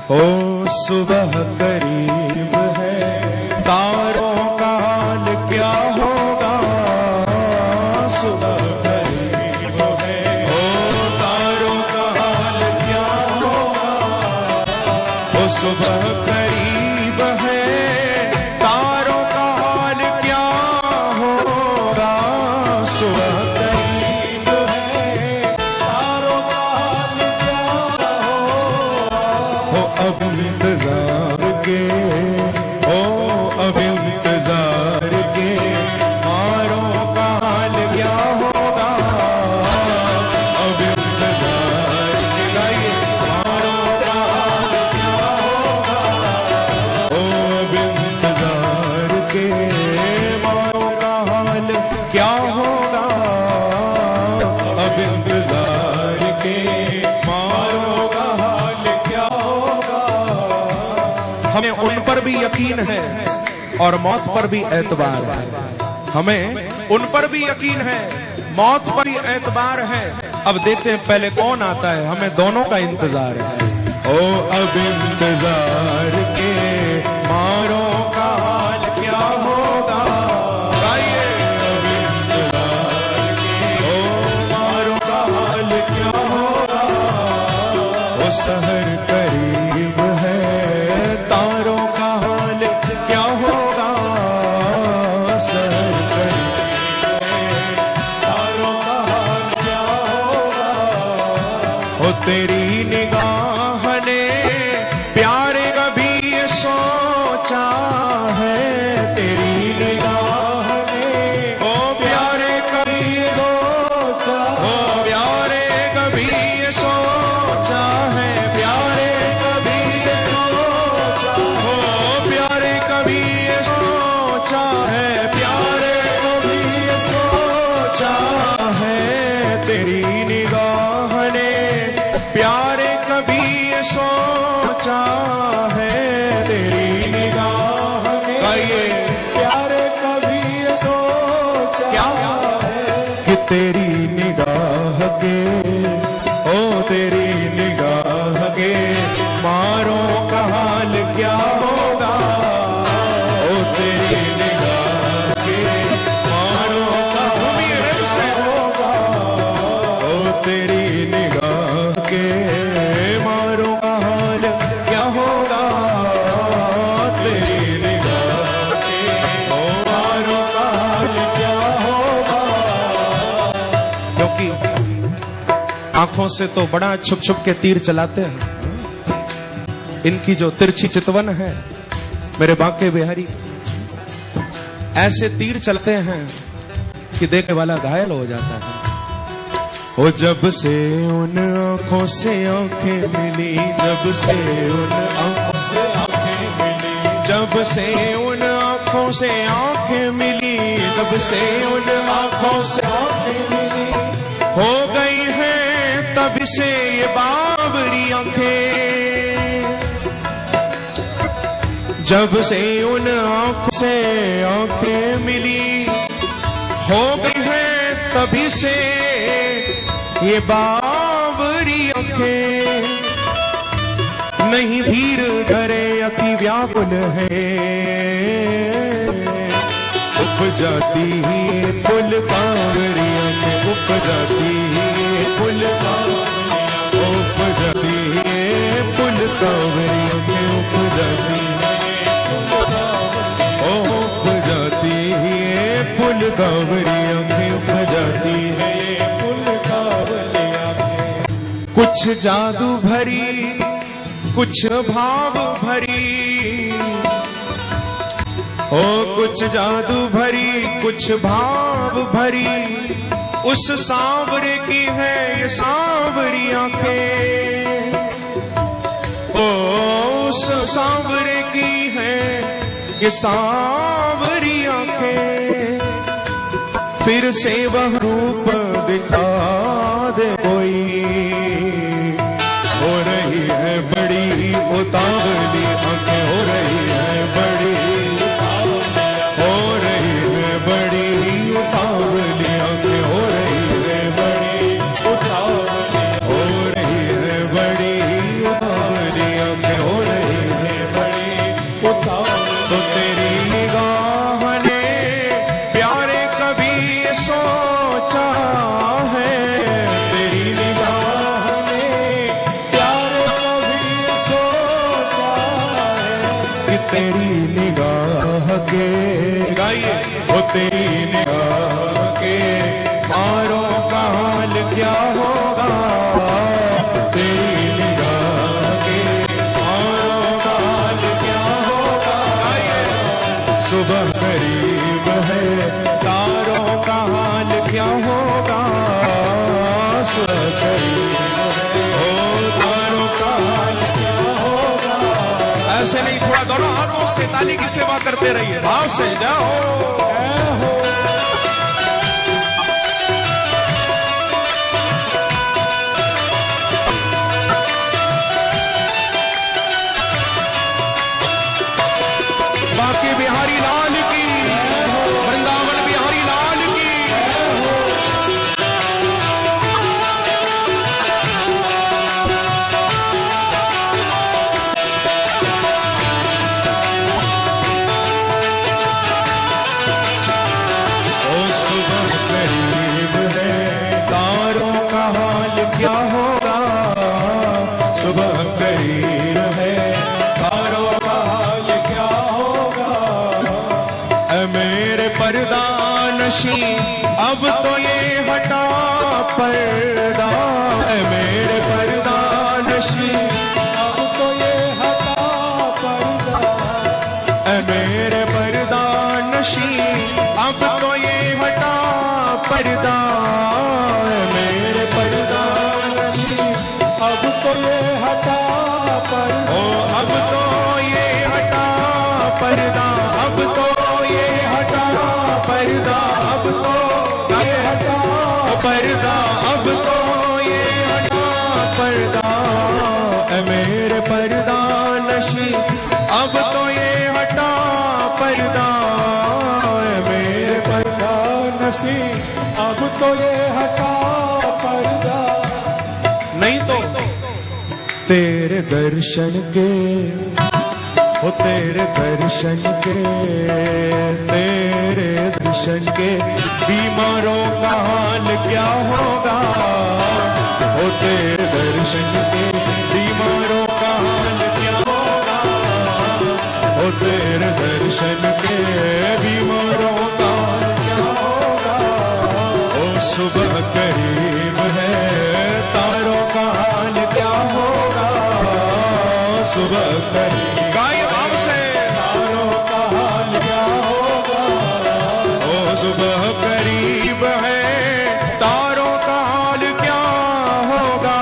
हो सुबह करीब है, तारों का हाल क्या होगा। सुबह करीब है, हो तारों का हाल क्या होगा। हो सुबह करीब है, तारों का हाल क्या होगा। सुबह करीब है, तारों का हाल क्या होगा। हो अब इंतजार के, हो अब इंतजार के, तारों का हाल क्या होगा। अब इंतजार के गाइए, तारों का हाल क्या होगा। हो अब इंतजार के, तारों का हाल क्या होगा। अब इंतजार के, तारों का हाल क्या होगा। हमें उन पर भी यकीन है और मौत पर भी एतबार है। हमें उन पर भी यकीन है, मौत पर भी एतबार है। अब देखते हैं पहले कौन आता है, हमें दोनों का इंतजार है। ओ अब इंतजार के, मारों का हाल क्या होगा। गाइए अब इंतजार के, ओ मारों का हाल क्या होगा। वो सहर करीब है, तारों का हाल क्या होगा। सहर करीब है, तारों का हाल क्या होगा। हो तेरी निगाह ने प्यारे कभी ये सोचा है। तेरी निगाह ने ओ प्यारे कभी ये सोचा, ओ प्यारे कभी ये सोचा है। प्यारे कभी ये सोचा, ओ प्यारे कभी ये सोचा है। प्यारे कभी ये सोचा है। तेरी निगाह ने प्यारे कभी ये सोचा है। तेरी निगाह ने गाइए, प्यारे कभी ये सोचा क्या है। कि तेरी निगाह के, ओ तेरी निगाह के, मारों का हाल क्या होगा। ओ तेरी निगाह के, मारों का हाल क्या होगा। ओ तेरी निगाह के, मारों का हाल क्या होगा। तेरी निगाह के, ओ मारों का हाल क्या होगा। क्योंकि आंखों से तो बड़ा छुप छुप के तीर चलाते हैं। इनकी जो तिरछी चितवन है मेरे बांके बिहारी, ऐसे तीर चलते हैं कि देखने वाला घायल हो जाता है। वो जब से उन आंखों से आंखें मिली, जब से उन आंखों से आंखें मिली, जब से उन आंखों से आंखें मिली, जब से उन आंखों से आंखें मिली, हो गई हैं तब से ये बावरी आंखें। जब से उन आंखों से आंखें मिली, हो गई हैं तभी से ये बावरी आंखें। नहीं धीर धरे अति व्याकुल है, उप जाती ही पुल कांवरी आंखें। उप जाती ही पुल कांवरी, उप जाती ही पुल कांवरी आंखें। उप जाती पुल कांवरी आंखें। उप जाती है पुल कांवरी आंखें। कुछ जादू भरी, कुछ भाव भरी, ओ कुछ जादू भरी, कुछ भाव भरी, उस सांवरे की है ये सांवरी आंखें। ओ उस सांवरे की है ये सांवरी आंखें। फिर से वह रूप दिखा दे कोई, हो रही है बड़ी उतावली आंखें। हो रही है बड़ी, हो रही है बड़ी उतावली आंखें। हो रही है बड़ी उतावली, हो रही है बड़ी उतावली आंखें। हो सोचा है, तेरी निगाह ने प्यार को भी सोचा है, कि तेरी निगाह के गाइए वो तेरी निगाह के मारों का हाल क्या होगा, तेरी निगाह के मारों का हाल क्या होगा। सुबह करीब है, तारों का हाल क्या होगा, सुबह करीब है, ओ तारों का हाल क्या होगा। ऐसे नहीं, थोड़ा दोनों हाथों से ताली की सेवा करते रहिए, भाव से जाओ। बांके बिहारी लाल की, वृंदावन बिहारी लाल की। ओ सुबह करीब है, तारों का हाल क्या होगा, सुबह करीब है, तारों का हाल क्या होगा। मेरे पर्दा नशी अब तो ये हटा पर्दा, मेरे पर्दा नशी अब तो ये हटा पर्दा, मेरे पर्दा नशी अब तो ये हटा पर्दा, मेरे पर्दा नशी अब तो ये हटा पर्दा, ओ अब तो ये हटा पर्दा, अब तो ये हटा पर्दा, अब तो ये हटा पर्दा, अब तो ये हटा पर्दा, मेरे पर्दा नशी अब तो ये हटा पर्दा, मेरे पर्दा नशी अब तो ये हटा पर्दा। नहीं तो तेरे दर्शन के, वो तेरे दर्शन के, तेरे दर्शन के बीमारों का हाल क्या होगा, वो तेरे दर्शन के बीमारों का हाल क्या होगा, वो तेरे दर्शन के बीमारों का हाल क्या होगा। ओ सुबह करीब है, तारों का हाल क्या होगा, सुबह करीब सुबह करीब है, तारों का हाल क्या होगा,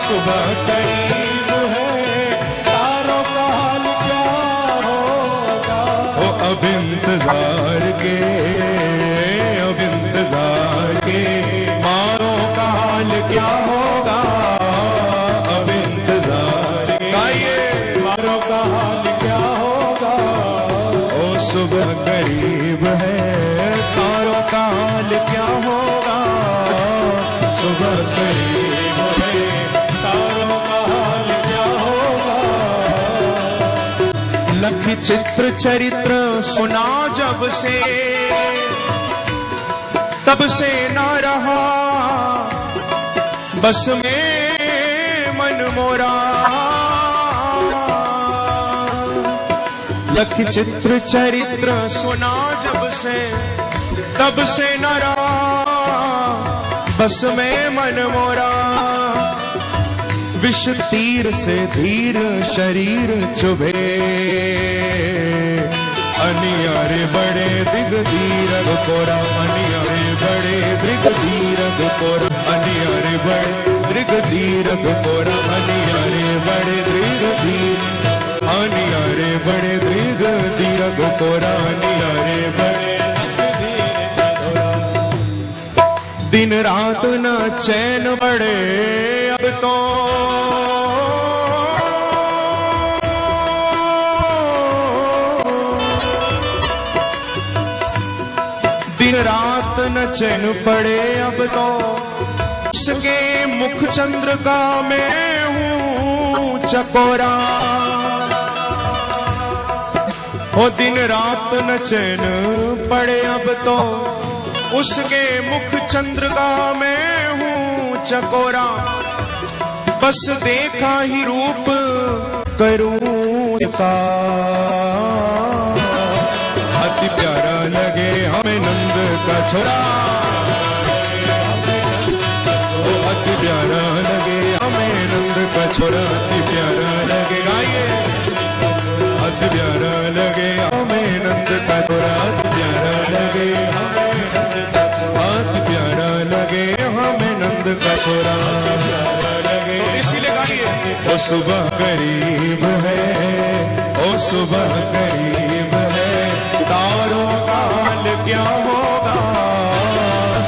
सुबह करीब है, तारों का हाल क्या होगा। ओ अब इंतजार के, अब इंतजार के मारों का हाल क्या होगा, अब इंतजार गाइए मारों का हाल क्या होगा। ओ सुबह करीब है, तारों का हाल क्या होगा, सुबह करीब है, तारों का हाल क्या होगा। लख चित्र चरित्र सुना जब से, तब से ना रहा बस में मन मोरा, लख चित्र चरित्र सुना जब से, तब से न रहा बस में मन मोरा, विष तीर से धीर शरीर चुभे, अनियारे बड़े दिग धीरग कोरा, अनियारे बड़े दिग धीरग कोरा, अनियारे बड़े दिग धीरग कोरा, अनियारे बड़े दिग धीर, अनियारे बड़े दिग धीरग कोरा, अनियारे बड़े दिन रात न चैन बड़े अब तो, दिन रात न चैन पड़े अब तो, उसके मुख चंद्र का मैं हूँ चकोरा, हो दिन रात न चैन पड़े अब तो, उसके मुख चंद्रिका में हूँ चकोरा, बस देखा ही रूप करूं का। अति प्यारा लगे हमें नंद का छोरा, अति प्यारा लगे हमें नंद का छोरा, अति प्यारा लगे गाइए, अति प्यारा लगे हमें नंद का छोरा, अति प्यारा लगे हमें नंद का छोरा, अति प्यारा लगे हमें नंद का छोरा। इसीलिए गाइए, ओ सुबह करीब है, ओ सुबह करीब है, तारों का हाल क्या होगा,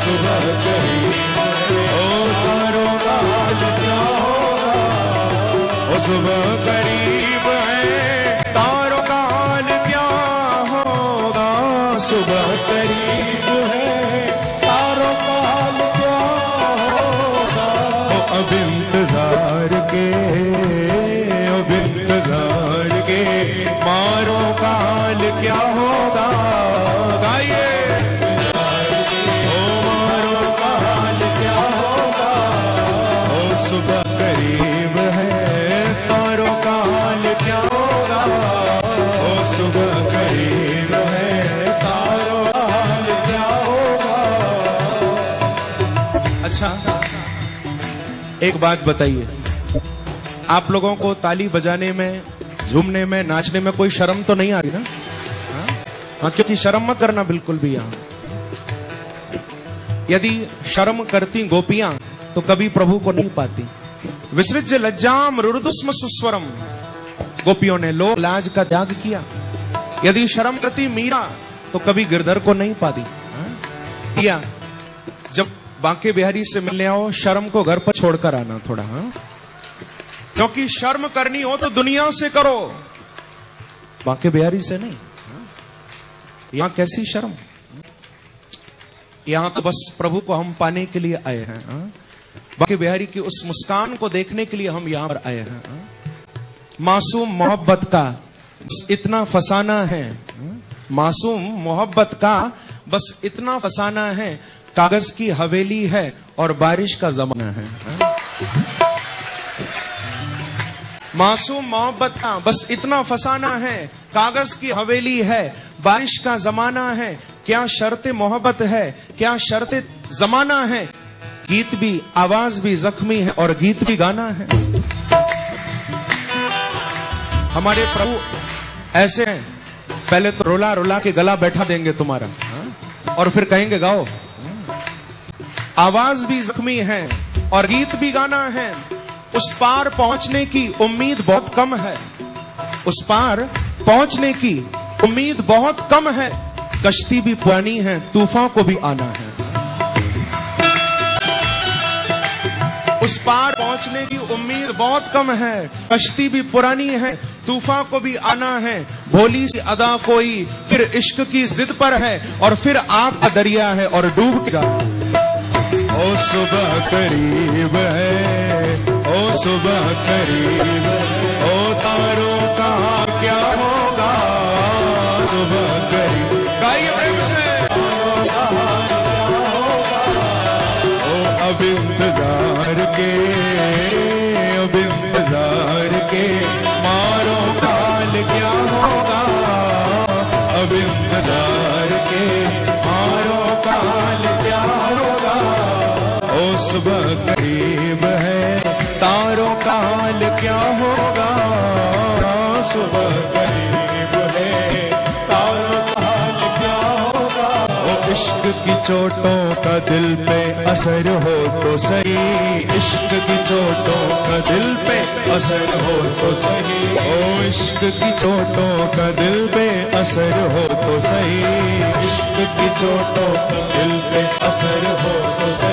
सुबह करीब है, ओ तारों का हाल क्या होगा, ओ सुबह करीब है, तारों का हाल क्या होगा, सुबह करीब है, तारों का हाल क्या होगा। अब इंतजार के, अब इंतजार के, मारो का हाल क्या होगा, गाइए, ओ मारो का हाल क्या होगा, ओ सुबह करीब है, तारों का हाल क्या होगा, ओ सुबह करीब है, तारों का हाल क्या होगा। अच्छा, एक बात बताइए, आप लोगों को ताली बजाने में, झूमने में, नाचने में कोई शर्म तो नहीं आ रही ना? हाँ, क्योंकि शर्म मत करना बिल्कुल भी। यहां यदि शर्म करती गोपियां तो कभी प्रभु को नहीं पाती। विसृज्य लज्जाम रुरुदुस्म सुस्वरम, गोपियों ने लोक लाज का त्याग किया। यदि शर्म करती मीरा तो कभी गिरधर को नहीं पाती। या जब बांके बिहारी से मिलने आओ, शर्म को घर पर छोड़कर आना थोड़ा। क्योंकि शर्म करनी हो तो दुनिया से करो, बांके बिहारी से नहीं। यहां कैसी शर्म, यहां तो बस प्रभु को हम पाने के लिए आए हैं। बांके बिहारी की उस मुस्कान को देखने के लिए हम यहां पर आए हैं। मासूम मोहब्बत का बस इतना फसाना है, मासूम मोहब्बत का बस इतना फसाना है, कागज की हवेली है और बारिश का जमाना है। मासूम मोहब्बत का बस इतना फसाना है, कागज की हवेली है, बारिश का जमाना है। क्या शर्ते मोहब्बत है, क्या शर्ते जमाना है। गीत भी, आवाज भी जख्मी है और गीत भी गाना है। हमारे प्रभु ऐसे हैं, पहले तो रुला रुला के गला बैठा देंगे तुम्हारा, और फिर कहेंगे गाओ। आवाज भी जख्मी है और गीत भी गाना है। उस पार पहुंचने की उम्मीद बहुत कम है, उस पार पहुंचने की उम्मीद बहुत कम है। कश्ती भी पुरानी है, तूफान को भी आना है। उस पार पहुंचने की उम्मीद बहुत कम है, कश्ती भी पुरानी है, तूफान को भी आना है। भोली सी अदा कोई फिर इश्क की जिद पर है, और फिर आग का दरिया है और डूब के जाए। ओ सुबह करीब है, ओ सुबह करीब है, ओ तारों का क्या होगा, सुबह करीब। गाइए प्रेम से, ओ अब इंतजार के, अब इंतजार के, मारो काल क्या होगा, अब इंतजार के, मारो काल क्या होगा। ओ सुबह करीब है, तारों का हाल क्या होगा, सुबह करीब है, तारों का हाल क्या होगा। ओ इश्क की चोटों का दिल पे असर हो तो सही, इश्क की चोटों का दिल पे असर हो तो सही। ओ इश्क की चोटों का दिल पे असर हो तो सही, इश्क की चोटों का दिल पे असर हो तो सही।